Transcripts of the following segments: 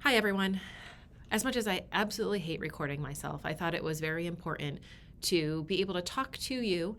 Hi, everyone. As much as I absolutely hate recording myself, I thought it was very important to be able to talk to you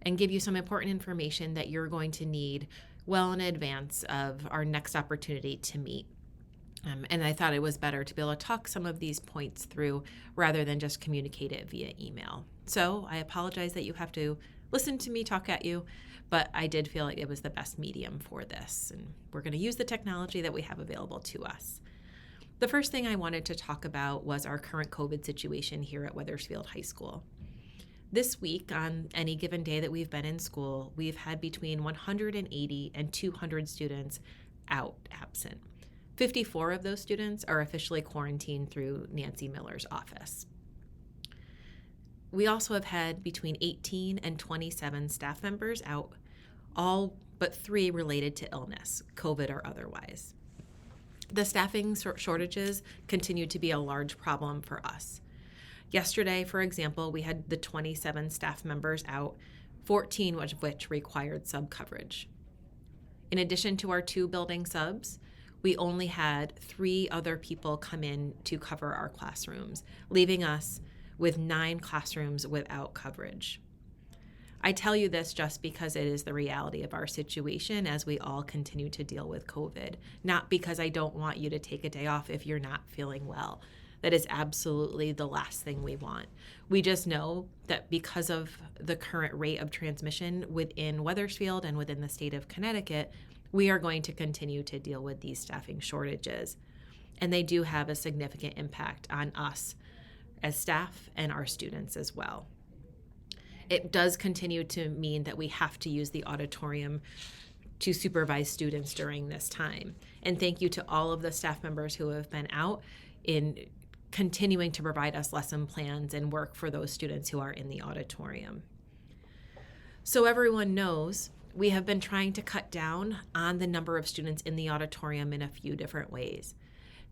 and give you some important information that you're going to need well in advance of our next opportunity to meet. And I thought it was better to be able to talk some of these points through rather than just communicate it via email. So I apologize that you have to listen to me talk at you, but I did feel like it was the best medium for this. And we're going to use the technology that we have available to us. The first thing I wanted to talk about was our current COVID situation here at Wethersfield High School. This week, on any given day that we've been in school, we've had between 180 and 200 students absent. 54 of those students are officially quarantined through Nancy Miller's office. We also have had between 18 and 27 staff members out, all but 3 related to illness, COVID or otherwise. The staffing shortages continue to be a large problem for us. Yesterday, for example, we had the 27 staff members out, 14 of which required sub coverage. In addition to our 2 building subs, we only had 3 other people come in to cover our classrooms, leaving us with 9 classrooms without coverage. I tell you this just because it is the reality of our situation as we all continue to deal with COVID, not because I don't want you to take a day off if you're not feeling well. That is absolutely the last thing we want. We just know that because of the current rate of transmission within Wethersfield and within the state of Connecticut, we are going to continue to deal with these staffing shortages. And they do have a significant impact on us as staff and our students as well. It does continue to mean that we have to use the auditorium to supervise students during this time. And thank you to all of the staff members who have been out in continuing to provide us lesson plans and work for those students who are in the auditorium. So everyone knows, we have been trying to cut down on the number of students in the auditorium in a few different ways.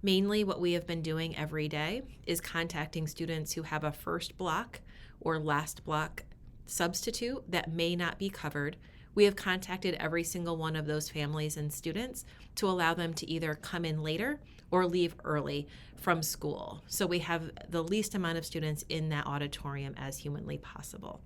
Mainly what we have been doing every day is contacting students who have a first block or last block substitute that may not be covered. We have contacted every single one of those families and students to allow them to either come in later or leave early from school. So we have the least amount of students in that auditorium as humanly possible.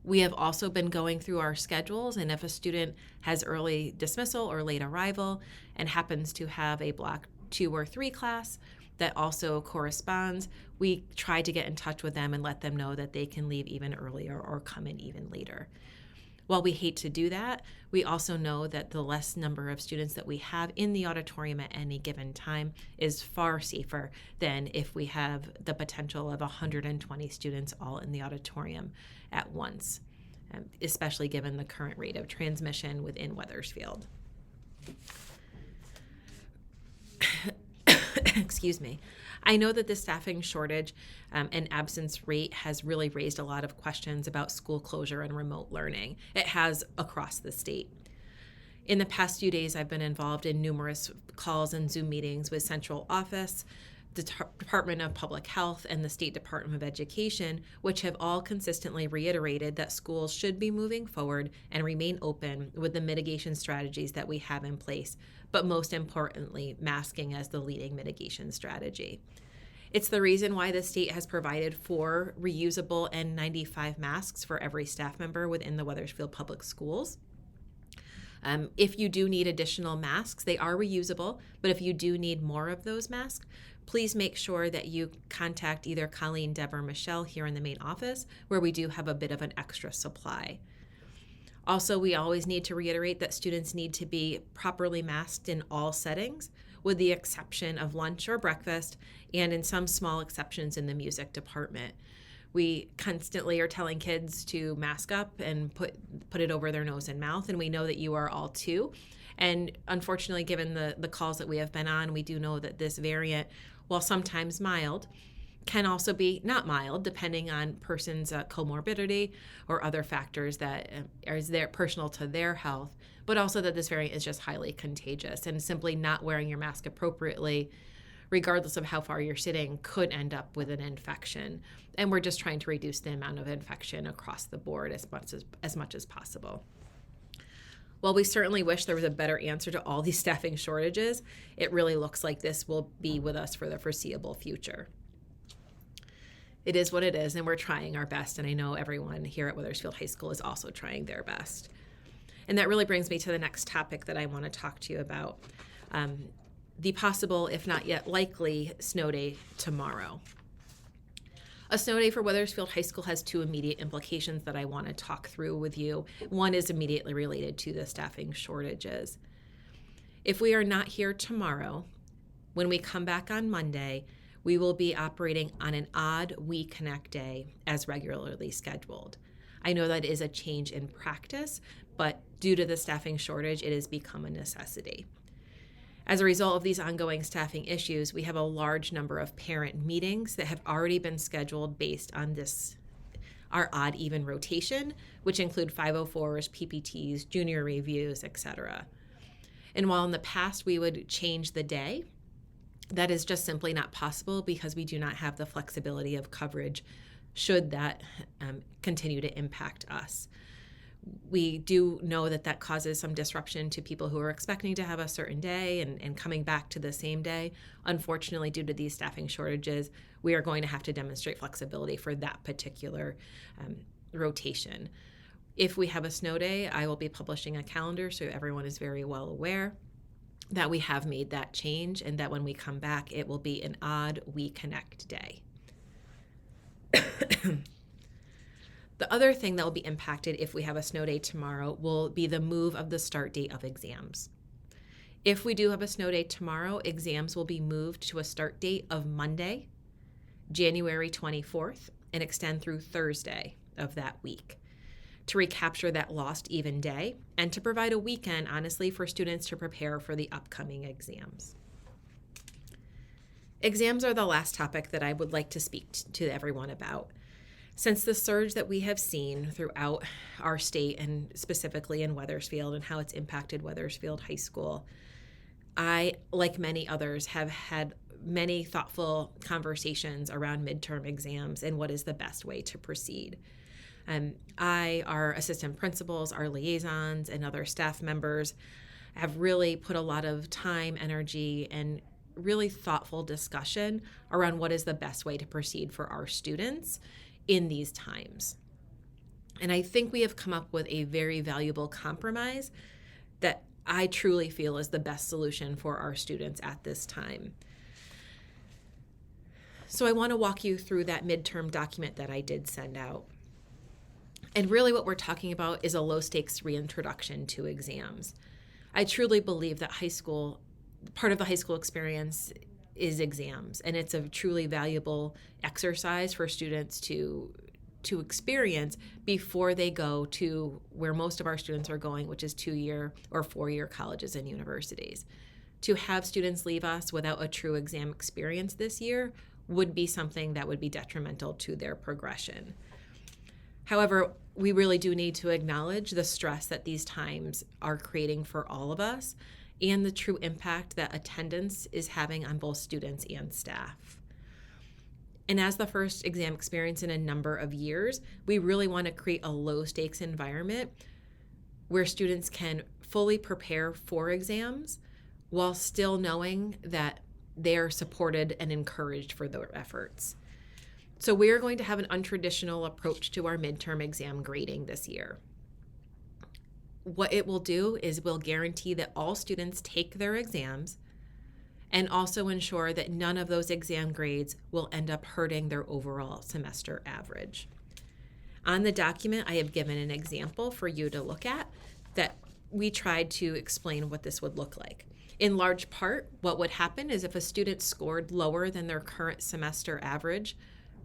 We have also been going through our schedules, and if a student has early dismissal or late arrival and happens to have a block 2 or 3 class that also corresponds, we try to get in touch with them and let them know that they can leave even earlier or come in even later. While we hate to do that, we also know that the less number of students that we have in the auditorium at any given time is far safer than if we have the potential of 120 students all in the auditorium at once, especially given the current rate of transmission within Wethersfield. Excuse me. I know that the staffing shortage and absence rate has really raised a lot of questions about school closure and remote learning. It has across the state. In the past few days, I've been involved in numerous calls and Zoom meetings with Central Office, the Department of Public Health, and the State Department of Education, which have all consistently reiterated that schools should be moving forward and remain open with the mitigation strategies that we have in place, but most importantly, masking as the leading mitigation strategy. It's the reason why the state has provided 4 reusable N95 masks for every staff member within the Wethersfield Public Schools. If you do need additional masks, they are reusable, but if you do need more of those masks, please make sure that you contact either Colleen, Deb, or Michelle here in the main office, where we do have a bit of an extra supply. Also, we always need to reiterate that students need to be properly masked in all settings, with the exception of lunch or breakfast, and in some small exceptions in the music department. We constantly are telling kids to mask up and put it over their nose and mouth, and we know that you are all too. And unfortunately, given the calls that we have been on, we do know that this variant, while sometimes mild, can also be not mild, depending on person's comorbidity or other factors that are there personal to their health, but also that this variant is just highly contagious, and simply not wearing your mask appropriately, regardless of how far you're sitting, could end up with an infection. And we're just trying to reduce the amount of infection across the board as much as possible. While we certainly wish there was a better answer to all these staffing shortages, it really looks like this will be with us for the foreseeable future. It is what it is, and we're trying our best, and I know everyone here at Wethersfield High School is also trying their best. And that really brings me to the next topic that I want to talk to you about, the possible, if not yet likely, snow day tomorrow. A snow day for Wethersfield High School has two immediate implications that I want to talk through with you. One is immediately related to the staffing shortages. If we are not here tomorrow, when we come back on Monday, we will be operating on an odd We Connect day as regularly scheduled. I know that is a change in practice, but due to the staffing shortage, it has become a necessity. As a result of these ongoing staffing issues, we have a large number of parent meetings that have already been scheduled based on our odd even rotation, which include 504s, PPTs, junior reviews, etc. And while in the past we would change the day, that is just simply not possible because we do not have the flexibility of coverage should that continue to impact us. We do know that causes some disruption to people who are expecting to have a certain day and coming back to the same day. Unfortunately, due to these staffing shortages, we are going to have to demonstrate flexibility for that particular rotation. If we have a snow day, I will be publishing a calendar so everyone is very well aware that we have made that change and that when we come back, it will be an odd We Connect day. The other thing that will be impacted if we have a snow day tomorrow will be the move of the start date of exams. If we do have a snow day tomorrow, exams will be moved to a start date of Monday, January 24th, and extend through Thursday of that week to recapture that lost even day and to provide a weekend, honestly, for students to prepare for the upcoming exams. Exams are the last topic that I would like to speak to everyone about. Since the surge that we have seen throughout our state and specifically in Wethersfield and how it's impacted Wethersfield High School, I, like many others, have had many thoughtful conversations around midterm exams and what is the best way to proceed. Our assistant principals, our liaisons, and other staff members have really put a lot of time, energy, and really thoughtful discussion around what is the best way to proceed for our students in these times. And I think we have come up with a very valuable compromise that I truly feel is the best solution for our students at this time. So I want to walk you through that midterm document that I did send out. And really what we're talking about is a low-stakes reintroduction to exams. I truly believe that part of the high school experience is exams, and it's a truly valuable exercise for students to experience before they go to where most of our students are going, which is 2-year or 4-year colleges and universities. To have students leave us without a true exam experience this year would be something that would be detrimental to their progression. However, we really do need to acknowledge the stress that these times are creating for all of us and the true impact that attendance is having on both students and staff. And as the first exam experience in a number of years, we really want to create a low-stakes environment where students can fully prepare for exams while still knowing that they are supported and encouraged for their efforts. So we are going to have an untraditional approach to our midterm exam grading this year. What it will do is we'll guarantee that all students take their exams and also ensure that none of those exam grades will end up hurting their overall semester average. On the document, I have given an example for you to look at that we tried to explain what this would look like. In large part, what would happen is if a student scored lower than their current semester average,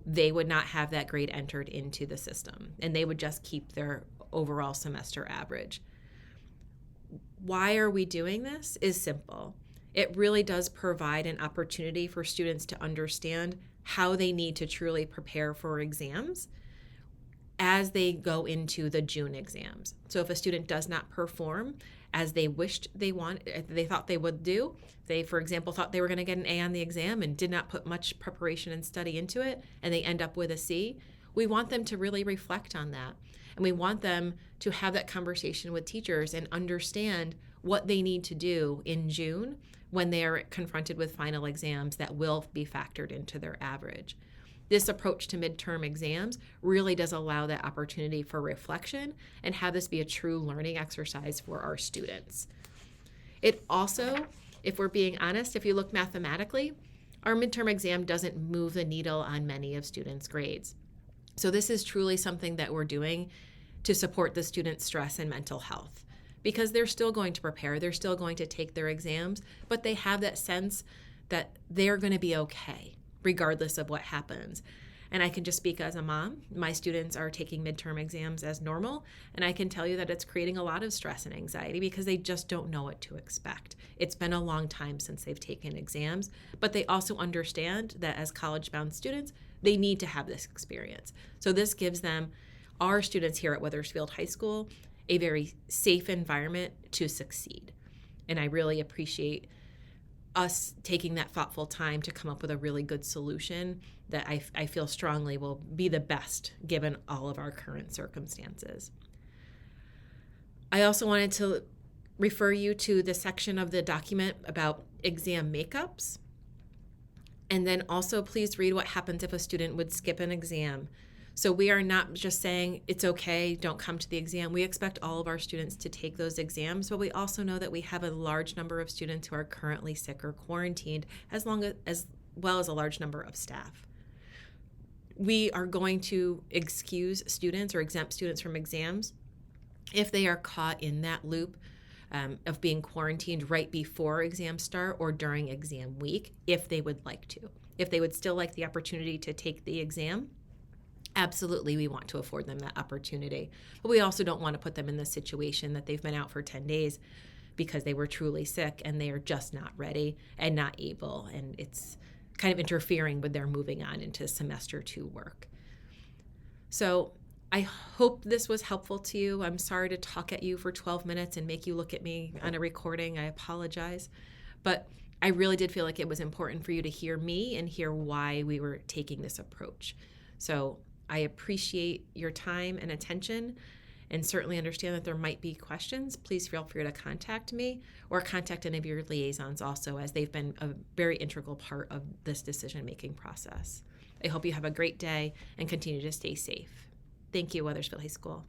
they would not have that grade entered into the system, and they would just keep their overall semester average. Why are we doing this is simple. It really does provide an opportunity for students to understand how they need to truly prepare for exams as they go into the June exams. So if a student does not perform as they thought they would do, they, for example, thought they were going to get an A on the exam and did not put much preparation and study into it, and they end up with a C, we want them to really reflect on that. And we want them to have that conversation with teachers and understand what they need to do in June when they are confronted with final exams that will be factored into their average. This approach to midterm exams really does allow that opportunity for reflection and have this be a true learning exercise for our students. It also, if we're being honest, if you look mathematically, our midterm exam doesn't move the needle on many of students' grades. So this is truly something that we're doing to support the students' stress and mental health, because they're still going to prepare, they're still going to take their exams, but they have that sense that they're going to be okay regardless of what happens. And I can just speak as a mom. My students are taking midterm exams as normal, and I can tell you that it's creating a lot of stress and anxiety because they just don't know what to expect. It's been a long time since they've taken exams, but they also understand that as college-bound students, they need to have this experience. So this gives them, our students here at Wethersfield High School, a very safe environment to succeed. And I really appreciate us taking that thoughtful time to come up with a really good solution that I feel strongly will be the best given all of our current circumstances. I also wanted to refer you to the section of the document about exam makeups. And then also please read what happens if a student would skip an exam. So we are not just saying it's okay, don't come to the exam. We expect all of our students to take those exams, but we also know that we have a large number of students who are currently sick or quarantined, as well as a large number of staff. We are going to excuse students or exempt students from exams if they are caught in that loop of being quarantined right before exams start or during exam week, if they would like to. If they would still like the opportunity to take the exam, absolutely, we want to afford them that opportunity. But we also don't want to put them in the situation that they've been out for 10 days because they were truly sick and they are just not ready and not able. And it's kind of interfering with their moving on into semester 2 work. So I hope this was helpful to you. I'm sorry to talk at you for 12 minutes and make you look at me on a recording. I apologize. But I really did feel like it was important for you to hear me and hear why we were taking this approach. So I appreciate your time and attention and certainly understand that there might be questions. Please feel free to contact me or contact any of your liaisons also, as they've been a very integral part of this decision-making process. I hope you have a great day and continue to stay safe. Thank you, Wethersfield High School.